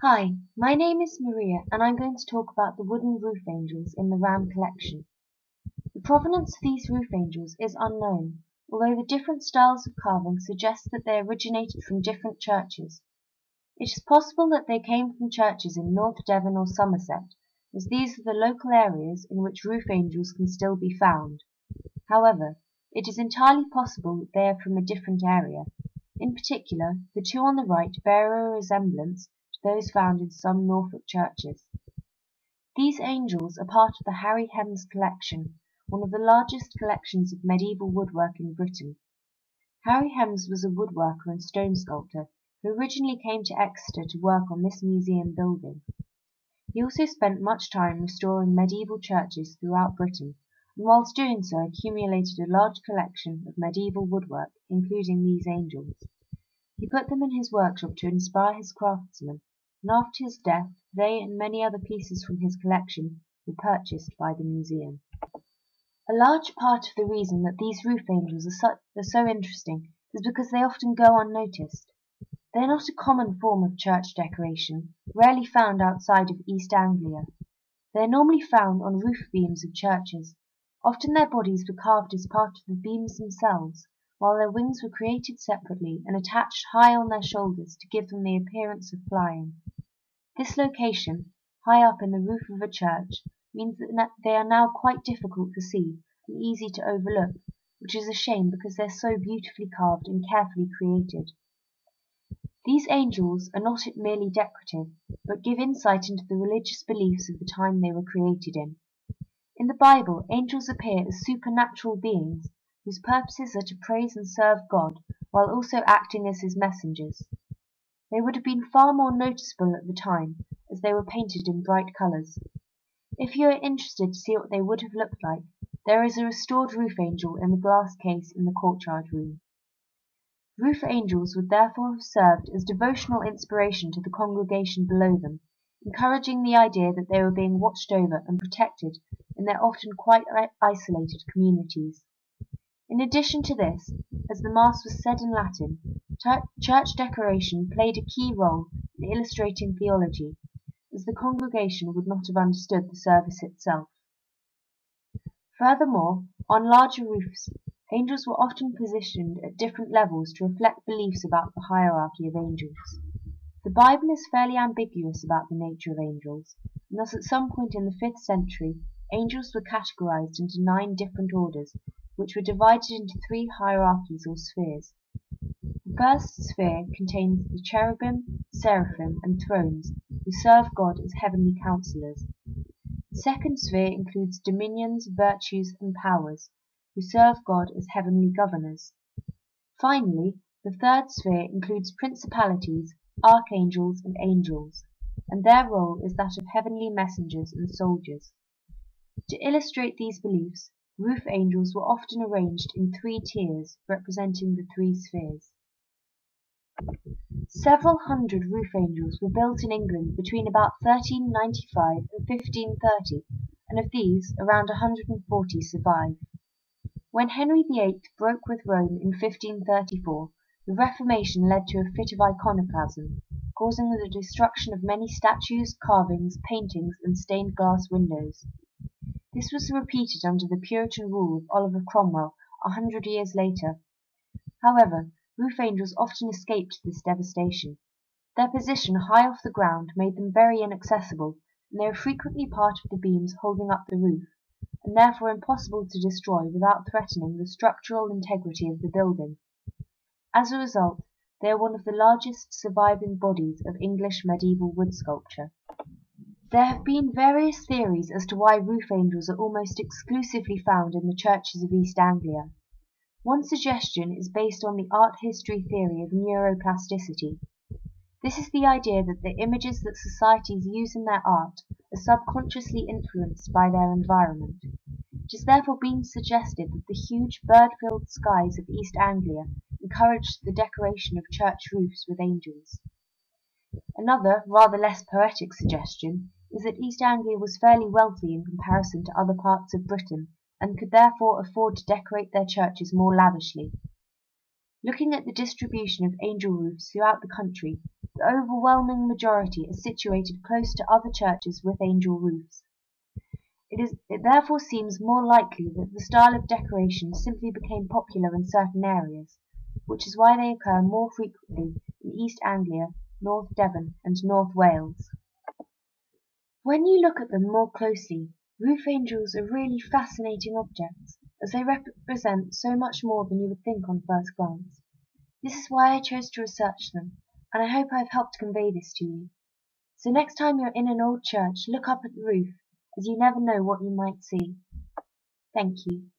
Hi, my name is Maria and I'm going to talk about the wooden roof angels in the RAM collection. The provenance of these roof angels is unknown, although the different styles of carving suggest that they originated from different churches. It is possible that they came from churches in North Devon or Somerset, as these are the local areas in which roof angels can still be found. However, it is entirely possible that they are from a different area. In particular, the two on the right bear a resemblance to those found in some Norfolk churches. These angels are part of the Harry Hems collection, one of the largest collections of medieval woodwork in Britain. Harry Hems was a woodworker and stone sculptor who originally came to Exeter to work on this museum building. He also spent much time restoring medieval churches throughout Britain, and whilst doing so accumulated a large collection of medieval woodwork, including these angels. He put them in his workshop to inspire his craftsmen, and after his death they and many other pieces from his collection were purchased by the museum. A large part of the reason that these roof angels are so interesting is because they often go unnoticed. They are not a common form of church decoration, rarely found outside of East Anglia. They are normally found on roof beams of churches. Often their bodies were carved as part of the beams themselves, while their wings were created separately and attached high on their shoulders to give them the appearance of flying. This location, high up in the roof of a church, means that they are now quite difficult to see and easy to overlook, which is a shame because they are so beautifully carved and carefully created. These angels are not merely decorative, but give insight into the religious beliefs of the time they were created in. In the Bible, angels appear as supernatural beings whose purposes are to praise and serve God while also acting as his messengers. They would have been far more noticeable at the time, as they were painted in bright colours. If you are interested to see what they would have looked like, there is a restored roof angel in the glass case in the courtyard room. Roof angels would therefore have served as devotional inspiration to the congregation below them, encouraging the idea that they were being watched over and protected in their often quite isolated communities. In addition to this, as the Mass was said in Latin, church decoration played a key role in illustrating theology, as the congregation would not have understood the service itself. Furthermore, on larger roofs, angels were often positioned at different levels to reflect beliefs about the hierarchy of angels. The Bible is fairly ambiguous about the nature of angels, and thus at some point in the 5th century, angels were categorized into 9 different orders, which were divided into 3 hierarchies or spheres. The first sphere contains the cherubim, seraphim, and thrones, who serve God as heavenly counselors. The second sphere includes dominions, virtues, and powers, who serve God as heavenly governors. Finally, the third sphere includes principalities, archangels, and angels, and their role is that of heavenly messengers and soldiers. To illustrate these beliefs, roof angels were often arranged in 3 tiers representing the 3 spheres. Several hundred roof angels were built in England between about 1395 and 1530, and of these around 140 survive. When Henry VIII broke with Rome in 1534, the Reformation led to a fit of iconoclasm, causing the destruction of many statues, carvings, paintings, and stained glass windows. This was repeated under the Puritan rule of Oliver Cromwell 100 years later. However, roof angels often escaped this devastation. Their position high off the ground made them very inaccessible, and they were frequently part of the beams holding up the roof, and therefore impossible to destroy without threatening the structural integrity of the building. As a result, they are one of the largest surviving bodies of English medieval wood sculpture. There have been various theories as to why roof angels are almost exclusively found in the churches of East Anglia. One suggestion is based on the art history theory of neuroplasticity. This is the idea that the images that societies use in their art are subconsciously influenced by their environment. It has therefore been suggested that the huge bird-filled skies of East Anglia encouraged the decoration of church roofs with angels. Another, rather less poetic suggestion is that East Anglia was fairly wealthy in comparison to other parts of Britain, and could therefore afford to decorate their churches more lavishly. Looking at the distribution of angel roofs throughout the country, the overwhelming majority are situated close to other churches with angel roofs. It therefore seems more likely that the style of decoration simply became popular in certain areas, which is why they occur more frequently in East Anglia, North Devon, and North Wales. When you look at them more closely, roof angels are really fascinating objects, as they represent so much more than you would think on first glance. This is why I chose to research them, and I hope I have helped convey this to you. So next time you're in an old church, look up at the roof, as you never know what you might see. Thank you.